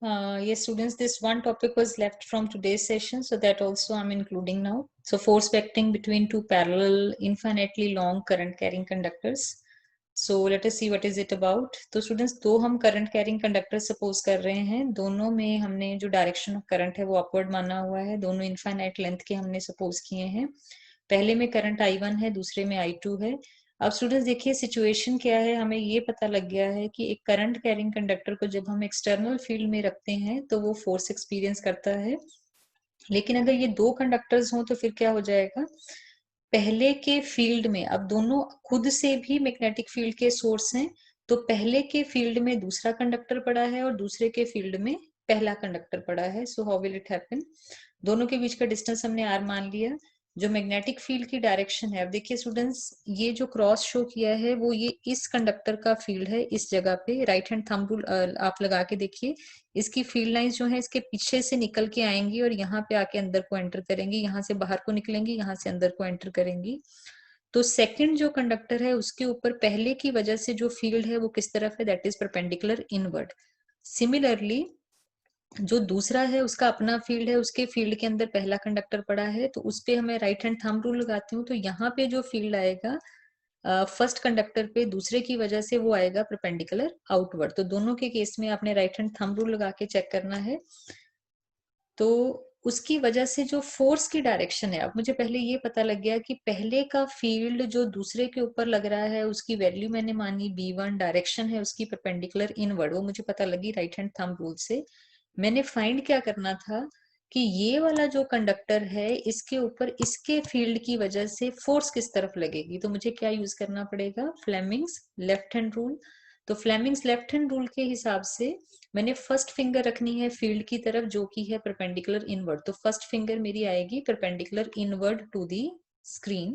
Yes, students, this one topic was left from today's session, so that also I'm including now. So force vectoring between two parallel infinitely long current carrying conductors. So let us see what is it about. तो students, दो हम current carrying conductor suppose कर रहे हैं, दोनों में हमने जो direction of current है वो upward माना हुआ है, दोनों infinite length के हमने suppose किए हैं. पहले में करंट I1 है, दूसरे में I2 है. अब स्टूडेंट्स देखिए सिचुएशन क्या है, हमें ये पता लग गया है कि एक करंट कैरिंग कंडक्टर को जब हम एक्सटर्नल फील्ड में रखते हैं तो वो फोर्स एक्सपीरियंस करता है. लेकिन अगर ये दो कंडक्टर्स हों तो फिर क्या हो जाएगा, पहले के फील्ड में, अब दोनों खुद से भी मैग्नेटिक फील्ड के सोर्स हैं, तो पहले के फील्ड में दूसरा कंडक्टर पड़ा है और दूसरे के फील्ड में पहला कंडक्टर पड़ा है. So how will it happen, दोनों के बीच का डिस्टेंस हमने आर मान लिया. जो मैग्नेटिक फील्ड की डायरेक्शन है, अब देखिए स्टूडेंट्स, ये जो क्रॉस शो किया है वो ये इस कंडक्टर का फील्ड है इस जगह पे. राइट हैंड थंब रूल आप लगा के देखिए, इसकी फील्ड लाइंस जो है इसके पीछे से निकल के आएंगी और यहाँ पे आके अंदर को एंटर करेंगी, यहाँ से बाहर को निकलेंगी, यहाँ से अंदर को एंटर करेंगी. तो सेकंड जो कंडक्टर है उसके ऊपर पहले की वजह से जो फील्ड है वो किस तरफ है, that is perpendicular inward. Similarly जो दूसरा है उसका अपना फील्ड है, उसके फील्ड के अंदर पहला कंडक्टर पड़ा है, तो उस पे हमें राइट हैंड थंब रूल लगाती हूँ, तो यहाँ पे जो फील्ड आएगा फर्स्ट कंडक्टर पे दूसरे की वजह से वो आएगा परपेंडिकुलर आउटवर्ड. तो दोनों के केस में आपने राइट हैंड थंब रूल लगा के चेक करना है. तो उसकी वजह से जो फोर्स की डायरेक्शन है, अब मुझे पहले ये पता लग गया कि पहले का फील्ड जो दूसरे के ऊपर लग रहा है उसकी वैल्यू मैंने मानी B1, डायरेक्शन है उसकी परपेंडिकुलर इनवर्ड, वो मुझे पता लगी राइट हैंड थंब रूल से. मैंने फाइंड क्या करना था कि ये वाला जो कंडक्टर है इसके ऊपर इसके फील्ड की वजह से फोर्स किस तरफ लगेगी, तो मुझे क्या यूज करना पड़ेगा, फ्लेमिंग्स लेफ्ट हैंड रूल. तो फ्लेमिंग्स लेफ्ट हैंड रूल के हिसाब से मैंने फर्स्ट फिंगर रखनी है फील्ड की तरफ जो कि है परपेंडिकुलर इनवर्ड, तो फर्स्ट फिंगर मेरी आएगी perpendicular inward to the screen.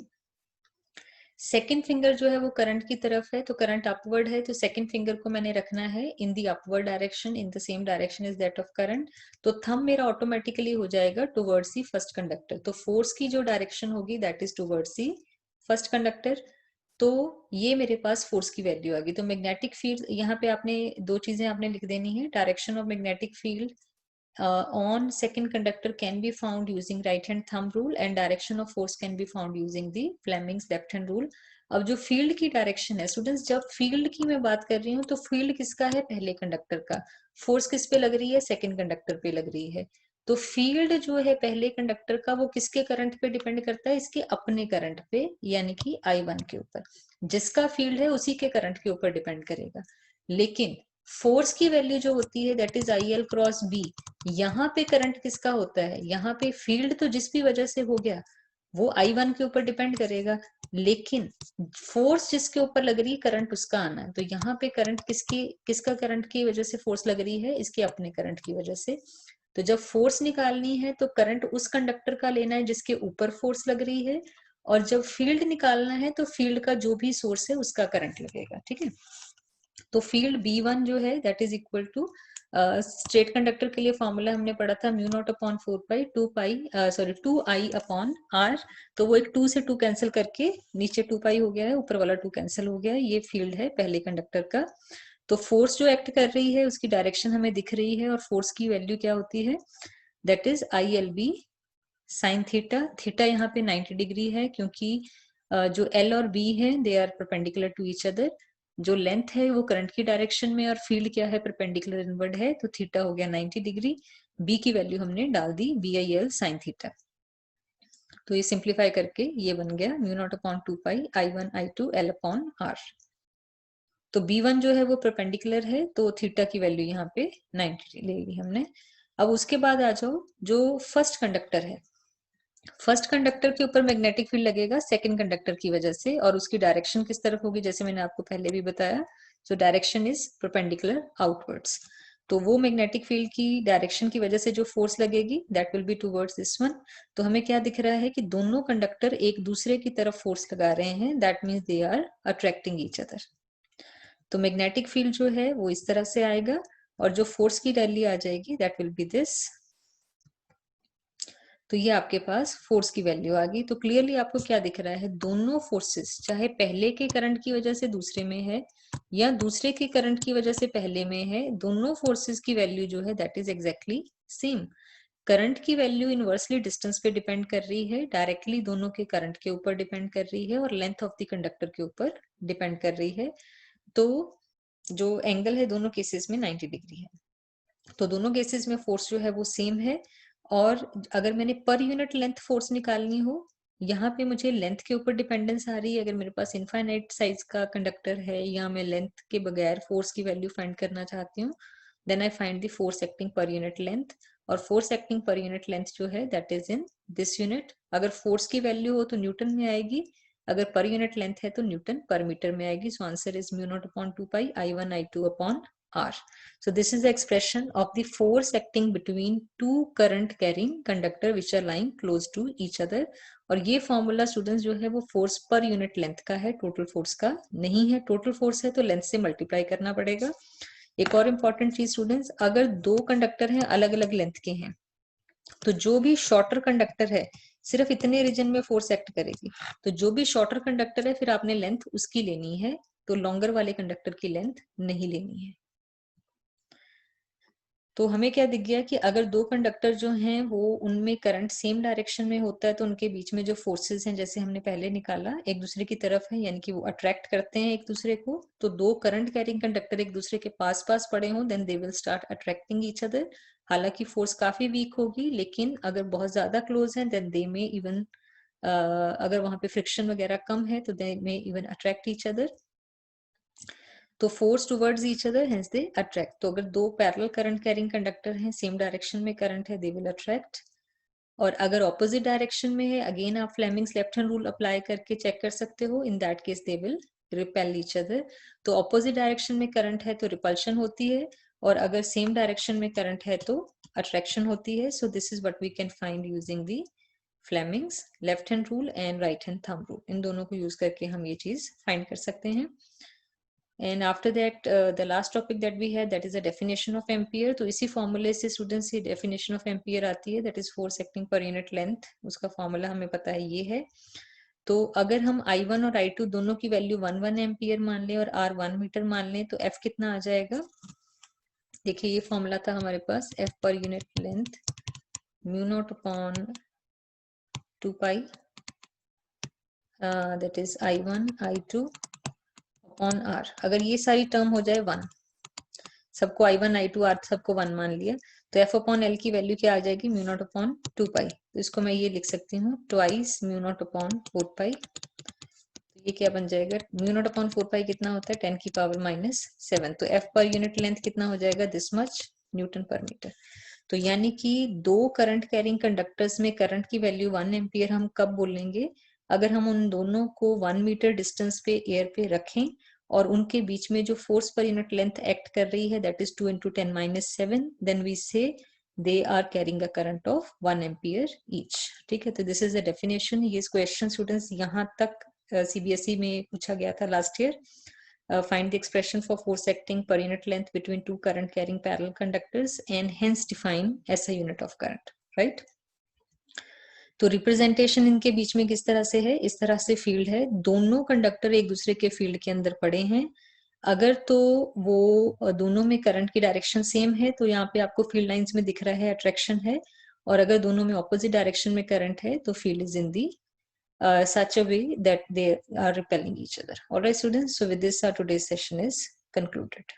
Second finger जो है वो करंट की तरफ है, तो करंट अपवर्ड है, तो सेकेंड फिंगर को मैंने रखना है in the upward direction, in the same direction is that of current. तो थंब मेरा ऑटोमेटिकली हो जाएगा टुवर्ड्स दी फर्स्ट कंडक्टर, तो फोर्स की जो डायरेक्शन होगी that is towards the first conductor. तो ये मेरे पास फोर्स की वैल्यू आ गई. तो मैग्नेटिक फील्ड यहाँ पे आपने दो चीजें आपने लिख देनी है, direction of magnetic field on second conductor can be found using right hand thumb rule and direction of force can be found using the Fleming's left hand rule. अब जो फील्ड की डायरेक्शन है स्टूडेंट्स, जब field की मैं बात कर रही हूँ तो फील्ड किसका है, पहले कंडक्टर का. फोर्स किस पे लग रही है, सेकंड कंडक्टर पे लग रही है. तो फील्ड जो है पहले कंडक्टर का वो किसके करंट पे डिपेंड करता है, इसके अपने करंट पे, यानी कि I1 के ऊपर. जिसका फील्ड है उसी के करंट के ऊपर डिपेंड करेगा. लेकिन फोर्स की वैल्यू जो होती है that is IL cross B, यहाँ पे करंट किसका होता है, यहाँ पे फील्ड तो जिस भी वजह से हो गया वो I1 के ऊपर डिपेंड करेगा, लेकिन फोर्स जिसके ऊपर लग रही है करंट उसका आना है. तो यहाँ पे करंट किसका करंट की वजह से फोर्स लग रही है, इसके अपने करंट की वजह से. तो जब फोर्स निकालनी है तो करंट उस कंडक्टर का लेना है जिसके ऊपर फोर्स लग रही है, और जब फील्ड निकालना है तो फील्ड का जो भी सोर्स है उसका करंट लगेगा. ठीक है, तो फील्ड B1 जो है that is equal to, straight conductor के लिए फॉर्मूला हमने पढ़ा था mu not upon 4 pi 2I upon R. तो वो एक 2 से 2 कैंसिल करके नीचे 2 पाई हो गया है, ऊपर वाला 2 कैंसिल हो गया है. ये फील्ड है पहले कंडक्टर का. तो फोर्स जो एक्ट कर रही है उसकी डायरेक्शन हमें दिख रही है और फोर्स की वैल्यू क्या होती है, that is ILB sine theta. Theta यहाँ पे 90 डिग्री है क्योंकि जो L और B है they are perpendicular to each other. जो लेंथ है वो करंट की डायरेक्शन में और फील्ड क्या है, परपेंडिकुलर इनवर्ड है, तो थीटा हो गया 90 डिग्री. B की वैल्यू हमने डाल दी BIL साइन थीटा. तो ये सिंप्लीफाई करके ये बन गया mu not upon 2 pi I1 I2 L upon R. तो B1 जो है वो परपेंडिकुलर है तो थीटा की वैल्यू यहाँ पे 90 ले ली हमने. अब उसके बाद आ जाओ जो फर्स्ट कंडक्टर है, फर्स्ट कंडक्टर के ऊपर मैग्नेटिक फील्ड लगेगा सेकंड कंडक्टर की वजह से, और उसकी डायरेक्शन किस तरफ होगी, जैसे मैंने आपको पहले भी बताया, so direction is perpendicular outwards. तो वो मैग्नेटिक फील्ड की डायरेक्शन की वजह से जो फोर्स लगेगी that will be towards this one. तो हमें क्या दिख रहा है कि दोनों कंडक्टर एक दूसरे की तरफ फोर्स लगा रहे हैं, that means they are attracting each other. तो मैग्नेटिक फील्ड जो है वो इस तरह से आएगा और जो फोर्स की वैल्यू आ जाएगी दैट विल बी दिस. तो ये आपके पास फोर्स की वैल्यू आ गई। तो क्लियरली आपको क्या दिख रहा है, दोनों फोर्सेस चाहे पहले के करंट की वजह से दूसरे में है या दूसरे के करंट की वजह से पहले में है, दोनों फोर्सेस की वैल्यू जो है that is exactly same. Current की वैल्यू इनवर्सली डिस्टेंस पे डिपेंड कर रही है, डायरेक्टली दोनों के करंट के ऊपर डिपेंड कर रही है और लेंथ ऑफ द कंडक्टर के ऊपर डिपेंड कर रही है। तो जो एंगल है दोनों केसेस में 90 डिग्री है। तो दोनों केसेस में फोर्स जो है वो सेम है। और अगर मैंने पर यूनिट लेंथ फोर्स निकालनी हो, यहाँ पे मुझे लेंथ के ऊपर डिपेंडेंस आ रही है। अगर मेरे पास इनफाइनाइट साइज का कंडक्टर है या मैं लेंथ के बगैर फोर्स की वैल्यू फाइंड करना चाहती हूँ, then I find the force acting per unit length. और force acting per unit length जो है that is in this unit. अगर फोर्स की वैल्यू हो तो न्यूटन में आएगी, अगर पर यूनिट लेंथ है तो न्यूटन पर मीटर में आएगी। So answer is mu not upon 2 pi I1 I2 upon R. So this is the expression of the force acting between two current carrying conductor which are lying close to each other. और ये formula students जो है वो force पर unit length का है, total force का नहीं है। टोटल फोर्स है तो लेंथ से मल्टीप्लाई करना पड़ेगा। एक और इम्पॉर्टेंट चीज स्टूडेंट्स, अगर दो कंडक्टर हैं अलग अलग लेंथ के हैं तो जो भी शॉर्टर कंडक्टर है सिर्फ इतने रीजन में फोर्स एक्ट करेगी। तो जो भी शॉर्टर कंडक्टर है फिर आपने लेंथ उसकी लेनी है, तो लॉन्गर वाले कंडक्टर की लेंथ नहीं लेनी है। तो हमें क्या दिख गया कि अगर दो कंडक्टर जो हैं वो उनमें करंट सेम डायरेक्शन में होता है तो उनके बीच में जो फोर्सेस हैं जैसे हमने पहले निकाला एक दूसरे की तरफ है, यानी कि वो अट्रैक्ट करते हैं एक दूसरे को। तो दो करंट कैरिंग कंडक्टर एक दूसरे के पास पास पड़े हों then they will start attracting each other. हालांकि फोर्स काफी वीक होगी, लेकिन अगर बहुत ज्यादा क्लोज है देन दे में इवन अगर वहां पे फ्रिक्शन वगैरह कम है तो दे में इवन अट्रैक्ट ईच अदर। तो force towards each other hence they attract. तो अगर दो पैरेलल करंट कैरिंग कंडक्टर हैं, सेम डायरेक्शन में करंट है, दे विल अट्रैक्ट। और अगर ऑपोजिट डायरेक्शन में है, अगेन आप Fleming's left hand rule apply करके चेक कर सकते हो, in that case they will repel each other. तो ऑपोजिट डायरेक्शन में करंट है तो रिपल्शन होती है, और अगर सेम डायरेक्शन में करंट है तो अट्रैक्शन होती है। So this is what we can find using the Fleming's left hand rule and right hand thumb rule. इन दोनों को यूज करके हम ये चीज फाइंड कर सकते हैं। And after that, the last topic that we had, that is a definition of ampere. तो इसी फॉर्मूले से स्टूडेंट्स की definition of ampere आती है, that is force acting per unit length. उसका फॉर्मूला हमें पता है ये है। तो अगर हम I1 और I2 दोनों की वैल्यू 1 एम्पियर मान लें और R 1 मीटर मान लें तो F कितना आ जाएगा। देखिए ये फॉर्मूला था हमारे पास, F पर unit length mu not upon 2 pi that is I1 I2 on R. अगर ये सारी टर्म हो जाए 1, सबको I1 I2 R सबको 1 मान लिया, तो F अपॉन L की वैल्यू क्या आ जाएगी, म्यू नॉट अपॉन 2 पाई। तो इसको मैं ये लिख सकती हूँ ट्वाइस म्यू नॉट अपॉन 4 पाई। तो ये क्या बन जाएगा, म्यू नॉट अपॉन 4 पाई कितना होता है 10 की पावर -7। तो F पर यूनिट लेंथ कितना हो जाएगा, दिस मच न्यूटन पर मीटर। तो यानी कि दो करंट कैरिंग कंडक्टर्स में करंट की वैल्यू 1 एम्पियर हम कब बोलेंगे, अगर हम उन दोनों को 1 मीटर डिस्टेंस पे एयर पे रखें और उनके बीच में जो फोर्स पर यूनिट लेंथ एक्ट कर रही है that is 2 × 10⁻7, then we say they are carrying a current of 1 ampere each. ठीक है, तो दिस इज द डेफिनेशन। ये क्वेश्चन स्टूडेंट्स यहाँ तक CBSE में पूछा गया था last year. Find the expression for force acting per unit length between two current carrying parallel conductors and hence define SI unit of current, right? तो representation इनके बीच में किस तरह से है, इस तरह से फील्ड है, दोनों कंडक्टर एक दूसरे के फील्ड के अंदर पड़े हैं। अगर तो वो दोनों में करंट की डायरेक्शन सेम है तो यहाँ पे आपको फील्ड लाइंस में दिख रहा है अट्रैक्शन है, और अगर दोनों में ऑपोजिट डायरेक्शन में करंट है तो field is in the such a way that they are repelling each other. All right, students. So with this, our today's session is concluded.